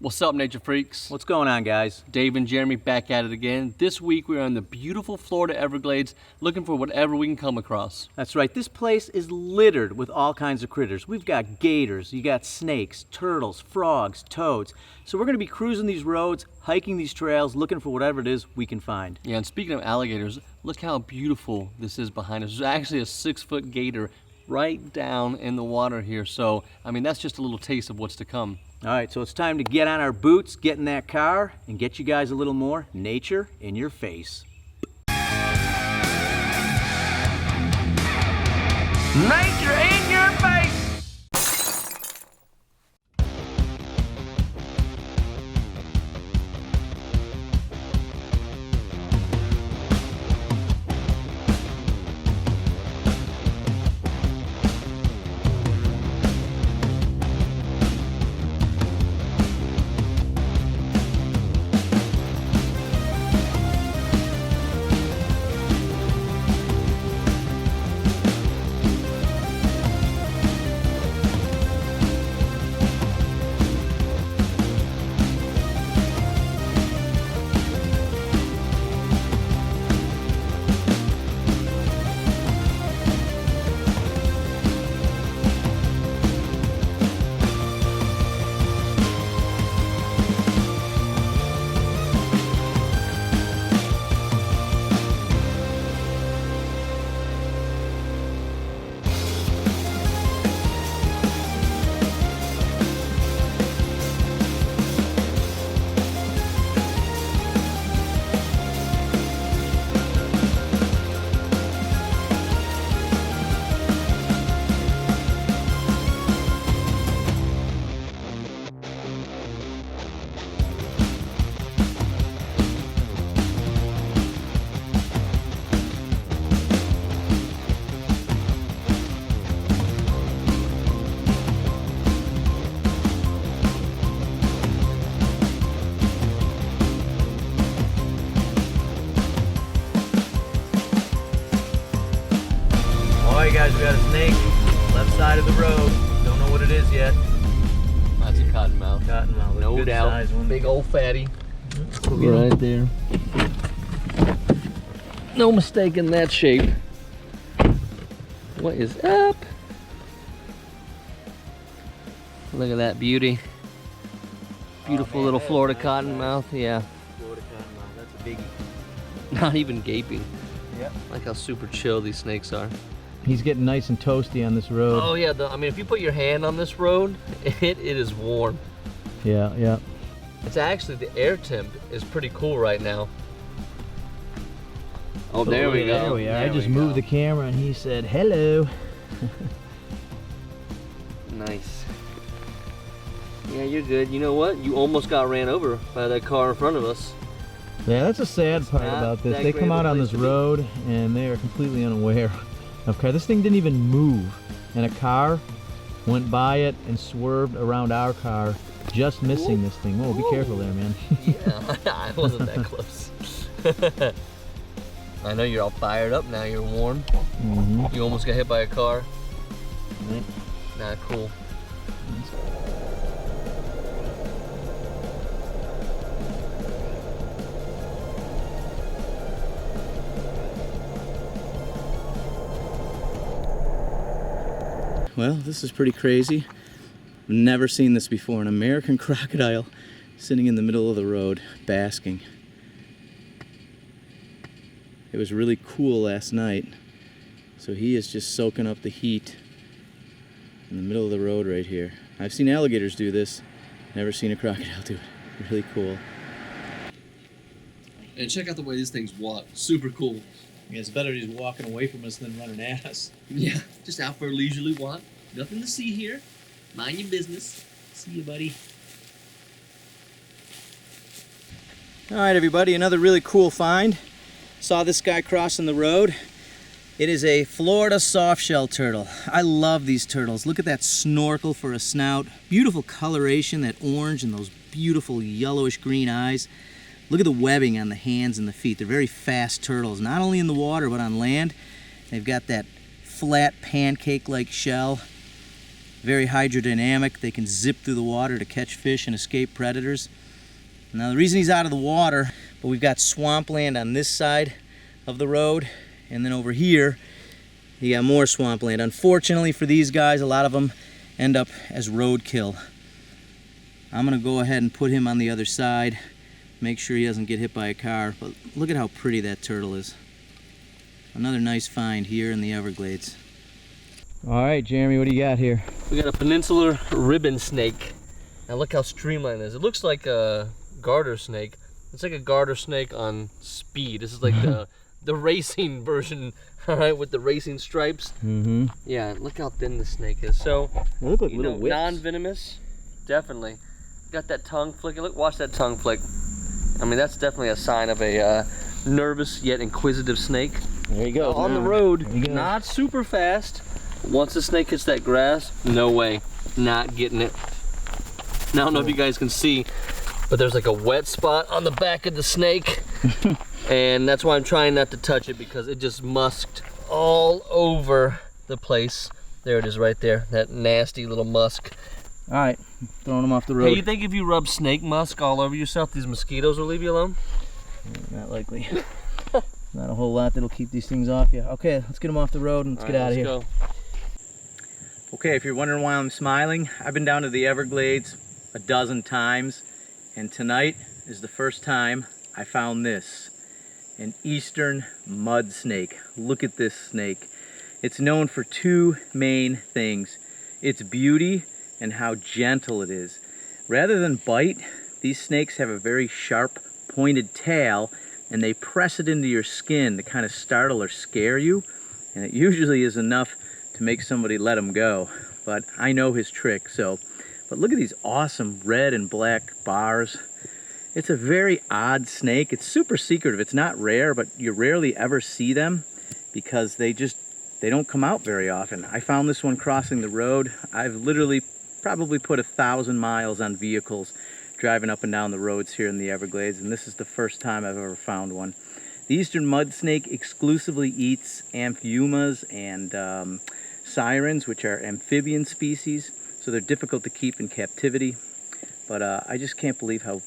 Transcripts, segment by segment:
What's up, nature freaks? What's going on, guys? Dave and Jeremy back at it again. This week we're in the beautiful Florida Everglades looking for whatever we can come across. That's right, this place is littered with all kinds of critters. We've got gators, you got snakes, turtles, frogs, toads. So we're gonna be cruising these roads, hiking these trails, looking for whatever it is we can find. Yeah, and speaking of alligators, look how beautiful this is behind us. There's actually a 6-foot gator right down in the water here. So, I mean, that's just a little taste of what's to come. All right, so it's time to get on our boots, get in that car, and get you guys a little more nature in your face. Nature in your face! All right, guys, we got a snake, left side of the road. Don't know what it is yet. That's a cottonmouth. Cottonmouth, No good doubt. size one. Big old fatty. Right there. No mistake in that shape. What is up? Look at that beauty. Beautiful man, little that is Florida nice cottonmouth. Yeah. Florida cottonmouth, that's a biggie. Not even gaping. Yep. Like how super chill these snakes are. He's getting nice and toasty on this road. Oh yeah, I mean, if you put your hand on this road, it is warm. Yeah, yeah. It's actually, the air temp is pretty cool right now. Oh, there we go. There we are. I There just we moved go. the camera and he said, hello. Nice. Yeah, you're good. You know what? You almost got ran over by that car in front of us. Yeah, that's a sad part not about this. that They great come of a out on place this to be. road and they are completely unaware of car. This thing didn't even move. And a car went by it and swerved around our car, just missing this thing. Whoa, be careful there, man. Yeah, I wasn't that close. I know you're all fired up now. You're warm. Mm-hmm. You almost got hit by a car. Right. Not cool. Well, this is pretty crazy. I've never seen this before. An American crocodile sitting in the middle of the road, basking. It was really cool last night, so he is just soaking up the heat in the middle of the road right here. I've seen alligators do this, never seen a crocodile do it. Really cool. And check out the way these things walk. Super cool. Yeah, it's better he's walking away from us than running at us. Yeah, just out for a leisurely walk. Nothing to see here. Mind your business. See you, buddy. All right, everybody, another really cool find. Saw this guy crossing the road. It is a Florida softshell turtle. I love these turtles. Look at that snorkel for a snout. Beautiful coloration, that orange and those beautiful yellowish green eyes. Look at the webbing on the hands and the feet. They're very fast turtles, not only in the water but on land. They've got that flat pancake-like shell. very hydrodynamic. They can zip through the water to catch fish and escape predators. Now the reason he's out of the water, but we've got swampland on this side of the road, and then over here you got more swampland. Unfortunately for these guys, a lot of them end up as roadkill. I'm gonna go ahead and put him on the other side, make sure he doesn't get hit by a car. But look at how pretty that turtle is. Another nice find here in the Everglades. All right, Jeremy, what do you got here? We got a peninsular ribbon snake. Now look how streamlined it is. It looks like a garter snake. It's like a garter snake on speed. This is like the racing version, all right, with the racing stripes. Mm-hmm. Yeah, look how thin the snake is. So, They look like little whips. non-venomous, definitely. Got that tongue flicking. Look, watch that tongue flick. I mean, that's definitely a sign of a nervous yet inquisitive snake. There you go. On the road, There you go. not super fast. Once the snake hits that grass, no way, not getting it. Now, I don't know if you guys can see, but there's like a wet spot on the back of the snake. And that's why I'm trying not to touch it, because it just musked all over the place. There it is right there, that nasty little musk. All right, throwing him off the road. Hey, you think if you rub snake musk all over yourself, these mosquitoes will leave you alone? Not likely. Not a whole lot that'll keep these things off you. Okay, let's get them off the road and let's get out of here. Go. Okay, if you're wondering why I'm smiling, I've been down to the Everglades a dozen times, and tonight is the first time I found this, an eastern mud snake. Look at this snake. It's known for two main things: its beauty and how gentle it is. Rather than bite, these snakes have a very sharp, pointed tail, and they press it into your skin to kind of startle or scare you, and it usually is enough to make somebody let him go. But I know his trick. But look at these awesome red and black bars. It's a very odd snake. It's super secretive. It's not rare, but you rarely ever see them because they don't come out very often. I found this one crossing the road. I've literally probably put 1,000 miles on vehicles driving up and down the roads here in the Everglades, and this is the first time I've ever found one. The eastern mud snake exclusively eats amphiumas and sirens, which are amphibian species, so they're difficult to keep in captivity. But I just can't believe how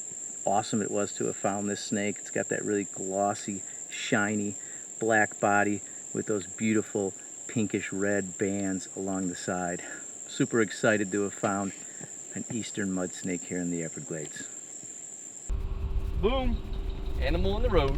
awesome it was to have found this snake. It's got that really glossy, shiny black body with those beautiful pinkish red bands along the side. Super excited to have found an eastern mud snake here in the Everglades. Boom, animal on the road.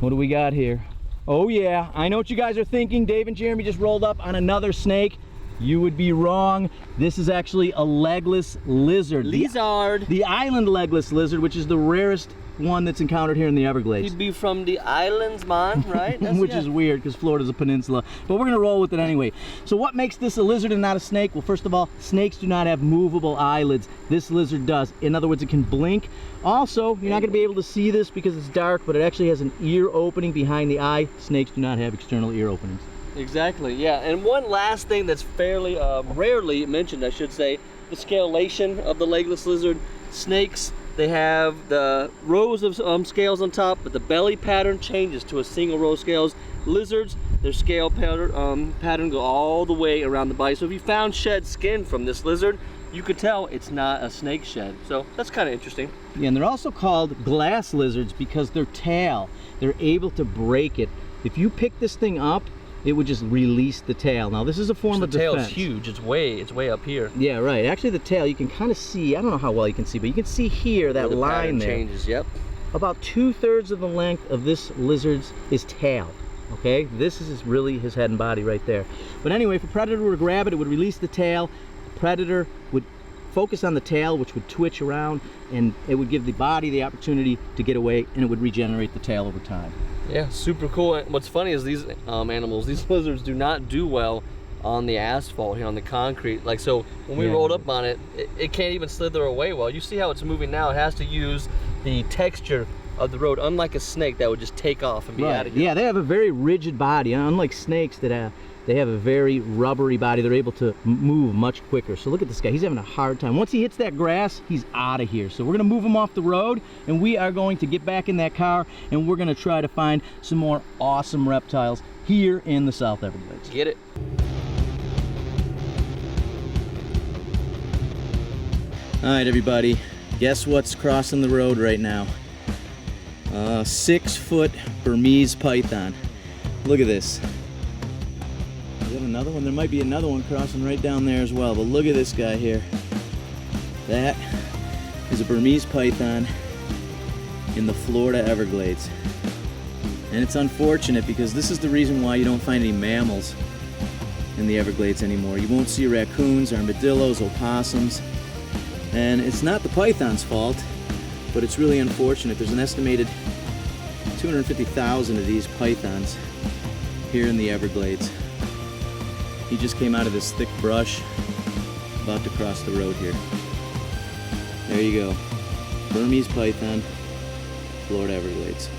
What do we got here? Oh yeah, I know what you guys are thinking. Dave and Jeremy just rolled up on another snake. You would be wrong. This is actually a legless lizard. Lizard. The island legless lizard, which is the rarest one that's encountered here in the Everglades. He'd be from the islands, man, right? Which is weird because Florida's a peninsula, but we're gonna roll with it anyway. So what makes this a lizard and not a snake? Well, first of all, snakes do not have movable eyelids. This lizard does. In other words, it can blink. Also, you're not gonna be able to see this because it's dark, but it actually has an ear opening behind the eye. Snakes do not have external ear openings. Exactly, yeah. And one last thing that's fairly rarely mentioned, I should say, the scalation of the legless lizard. Snakes, they have the rows of scales on top, but the belly pattern changes to a single row of scales. Lizards, their scale pattern go all the way around the body. So if you found shed skin from this lizard, you could tell it's not a snake shed. So that's kind of interesting. Yeah, and they're also called glass lizards because their tail, they're able to break it. If you pick this thing up, it would just release the tail. Now this is a form of defense. The tail's huge. It's way up here. Yeah, right. Actually, the tail, you can kind of see. I don't know how well you can see, but you can see here that the line there. Changes. Yep. About 2/3 of the length of this lizard's is tail. Okay, this is really his head and body right there. But anyway, if a predator were to grab it, it would release the tail. The predator would focus on the tail, which would twitch around, and it would give the body the opportunity to get away, and it would regenerate the tail over time. Yeah, super cool. And what's funny is these animals, these lizards do not do well on the asphalt here, on the concrete. Like, so when we rolled up on it, it can't even slither away well. You see how it's moving now. It has to use the texture of the road, unlike a snake that would just take off and be out of here. Yeah, they have a very rigid body, unlike snakes that they have a very rubbery body. They're able to move much quicker. So look at this guy. He's having a hard time. Once he hits that grass, he's out of here. So we're going to move him off the road, and we are going to get back in that car, and we're going to try to find some more awesome reptiles here in the South Everglades. Get it. All right, everybody, guess what's crossing the road right now? 6-foot Burmese python. Look at this. Is that another one? There might be another one crossing right down there as well, but look at this guy here. That is a Burmese python in the Florida Everglades. And it's unfortunate because this is the reason why you don't find any mammals in the Everglades anymore. You won't see raccoons, armadillos, opossums. And it's not the python's fault, but it's really unfortunate. There's an estimated 250,000 of these pythons here in the Everglades. He just came out of this thick brush, about to cross the road here. There you go. Burmese python, Florida Everglades.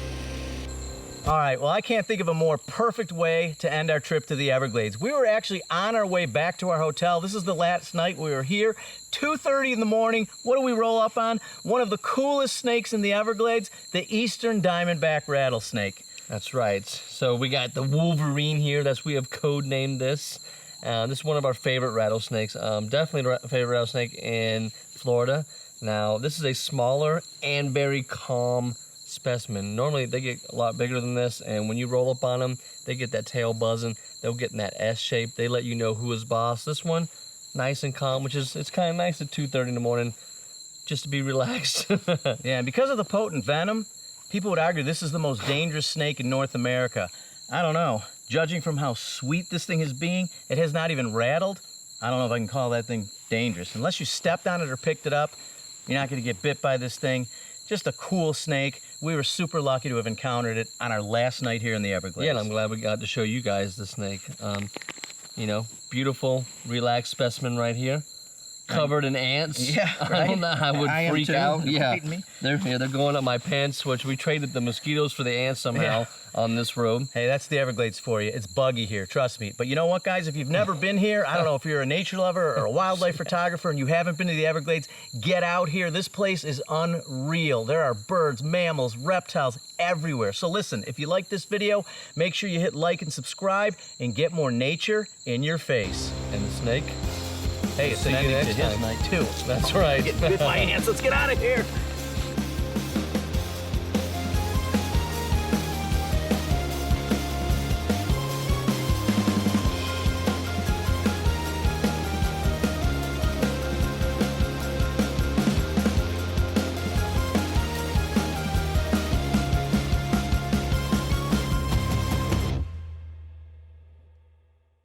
All right, well, I can't think of a more perfect way to end our trip to the Everglades. We were actually on our way back to our hotel. This is the last night we were here, 2:30 in the morning. What do we roll up on? One of the coolest snakes in the Everglades, the eastern diamondback rattlesnake. That's right. So we got the Wolverine here. We have codenamed this. This is one of our favorite rattlesnakes. Definitely a favorite rattlesnake in Florida. Now, this is a smaller and very calm specimen. Normally they get a lot bigger than this, and when you roll up on them, they get that tail buzzing. They'll get in that S shape. They let you know who is boss. This one, nice and calm, which is, it's kind of nice at 2:30 in the morning just to be relaxed. Yeah, and because of the potent venom, people would argue this is the most dangerous snake in North America. I don't know. Judging from how sweet this thing is being, it has not even rattled. I don't know if I can call that thing dangerous. Unless you stepped on it or picked it up, you're not going to get bit by this thing. Just a cool snake. We were super lucky to have encountered it on our last night here in the Everglades. Yeah, and I'm glad we got to show you guys the snake. You know, beautiful, relaxed specimen right here. Covered in ants. Yeah, right. I don't know, I would freak out. Yeah, Me. they're going up my pants, which we traded the mosquitoes for the ants somehow on this road. Hey, that's the Everglades for you. It's buggy here, trust me. But you know what, guys? If you've never been here, I don't know if you're a nature lover or a wildlife photographer and you haven't been to the Everglades, get out here. This place is unreal. There are birds, mammals, reptiles everywhere. So listen, if you like this video, make sure you hit like and subscribe and get more nature in your face. And the snake? Hey, it's See an you ending to next his time. night, too. That's right. Get bit by ants. Let's get out of here.